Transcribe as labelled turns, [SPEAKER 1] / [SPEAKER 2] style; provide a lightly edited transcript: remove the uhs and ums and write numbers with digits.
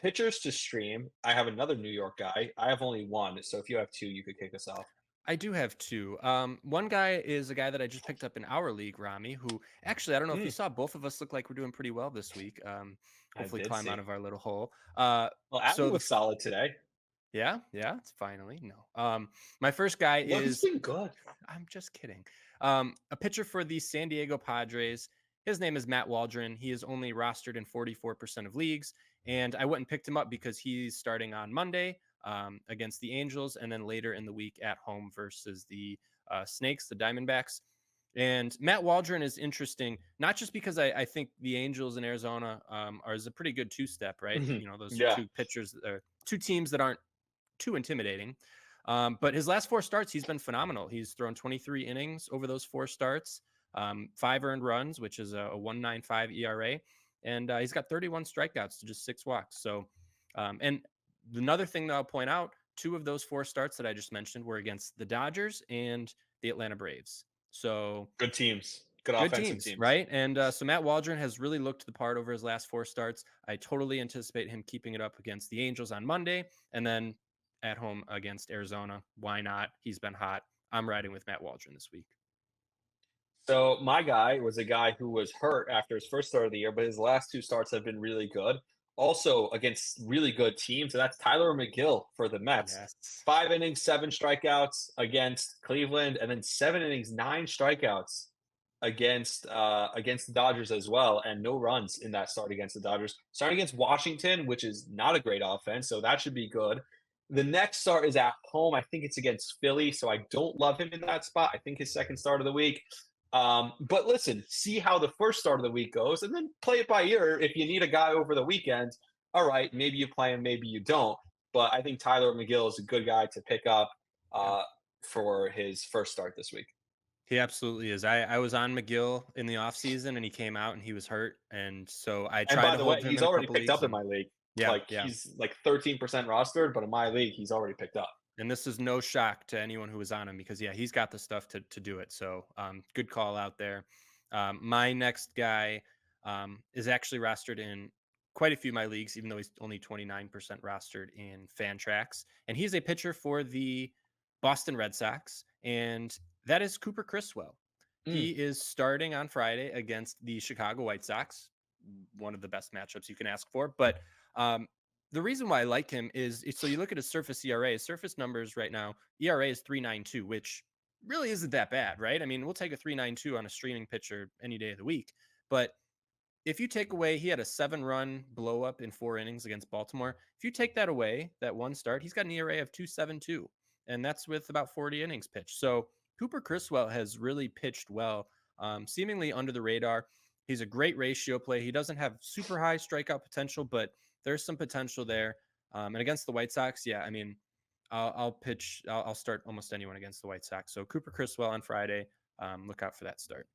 [SPEAKER 1] Pitchers to stream. I have another New York guy. I have only one, so if you have two, you could kick us off.
[SPEAKER 2] I do have two. One guy is a guy that I just picked up in our league, Rami, who actually, I don't know if you
[SPEAKER 1] Mm,
[SPEAKER 2] saw, both of us look like we're doing pretty well this week.
[SPEAKER 1] I
[SPEAKER 2] Hopefully
[SPEAKER 1] did
[SPEAKER 2] climb out
[SPEAKER 1] see.
[SPEAKER 2] of our little hole.
[SPEAKER 1] Well, Abby
[SPEAKER 2] So
[SPEAKER 1] was solid today.
[SPEAKER 2] yeah, it's finally no. My first guy
[SPEAKER 1] Well, he's
[SPEAKER 2] is
[SPEAKER 1] been good.
[SPEAKER 2] I'm just kidding. A pitcher for the San Diego Padres. His name is Matt Waldron. He is only rostered in 44% of leagues. And I went and picked him up because he's starting on Monday against the Angels and then later in the week at home versus the Snakes, the Diamondbacks. And Matt Waldron is interesting, not just because I think the Angels in Arizona are is a pretty good two step, right?
[SPEAKER 1] Mhm.
[SPEAKER 2] You know, those
[SPEAKER 1] Yeah.
[SPEAKER 2] two pitchers, two teams that aren't too intimidating. But his last four starts, he's been phenomenal. He's thrown 23 innings over those four starts, five earned runs, which is a 1.95 ERA, and he's got 31 strikeouts to just six walks. So, and another thing that I'll point out, two of those four starts that I just mentioned were against the Dodgers and the Atlanta Braves. So
[SPEAKER 1] Good teams. Good
[SPEAKER 2] good
[SPEAKER 1] offensive
[SPEAKER 2] teams,
[SPEAKER 1] teams.
[SPEAKER 2] right? And so Matt Waldron has really looked the part over his last four starts. I totally anticipate him keeping it up against the Angels on Monday and then at home against Arizona. Why not? He's been hot. I'm riding with Matt Waldron this week.
[SPEAKER 1] So my guy was a guy who was hurt after his first start of the year, but his last two starts have been really good. Also against really good teams, and that's Tylor Megill for the Mets.
[SPEAKER 2] Yes.
[SPEAKER 1] 5 innings, 7 strikeouts against Cleveland, and then 7 innings, 9 strikeouts against the Dodgers as well, and no runs in that start against the Dodgers. Starting against Washington, which is not a great offense, so that should be good. The next start is at home. I think it's against Philly, so I don't love him in that spot. I think his second start of the week. But listen, see how the first start of the week goes, and then play it by ear. If you need a guy over the weekend, all right, maybe you play him, maybe you don't. But I think Tylor Megill is a good guy to pick up
[SPEAKER 2] Yeah.
[SPEAKER 1] uh, for his first start this week.
[SPEAKER 2] He absolutely is. I was on McGill in the offseason and he came out and he was hurt. And so I
[SPEAKER 1] And
[SPEAKER 2] tried
[SPEAKER 1] by
[SPEAKER 2] to
[SPEAKER 1] the way,
[SPEAKER 2] hold him
[SPEAKER 1] he's
[SPEAKER 2] in a
[SPEAKER 1] already
[SPEAKER 2] couple
[SPEAKER 1] picked
[SPEAKER 2] leagues
[SPEAKER 1] up in
[SPEAKER 2] and
[SPEAKER 1] my league.
[SPEAKER 2] yeah,
[SPEAKER 1] Like
[SPEAKER 2] yeah.
[SPEAKER 1] he's like 13% rostered, but in my league, he's already picked up.
[SPEAKER 2] And this is no shock to anyone who was on him because yeah, he's got the stuff to do it. So good call out there. My next guy is actually rostered in quite a few of my leagues, even though he's only 29% rostered in Fantrax. And he's a pitcher for the Boston Red Sox, and that is Cooper Criswell.
[SPEAKER 1] Mm.
[SPEAKER 2] He is starting on Friday against the Chicago White Sox, one of the best matchups you can ask for. But um, the reason why I like him is so you look at his surface ERA, his surface numbers right now, ERA is 3.92, which really isn't that bad, right? I mean, we'll take a 3.92 on a streaming pitcher any day of the week. But if you take away, he had a 7-run blow up in 4 innings against Baltimore. If you take that away, that one start, he's got an ERA of 2.72, and that's with about 40 innings pitched. So Cooper Criswell has really pitched well, seemingly under the radar. He's a great ratio play. He doesn't have super high strikeout potential, but there's some potential there. And against the White Sox, yeah, I mean, I'll pitch. I'll start almost anyone against the White Sox. So Cooper Criswell on Friday. Look out for that start.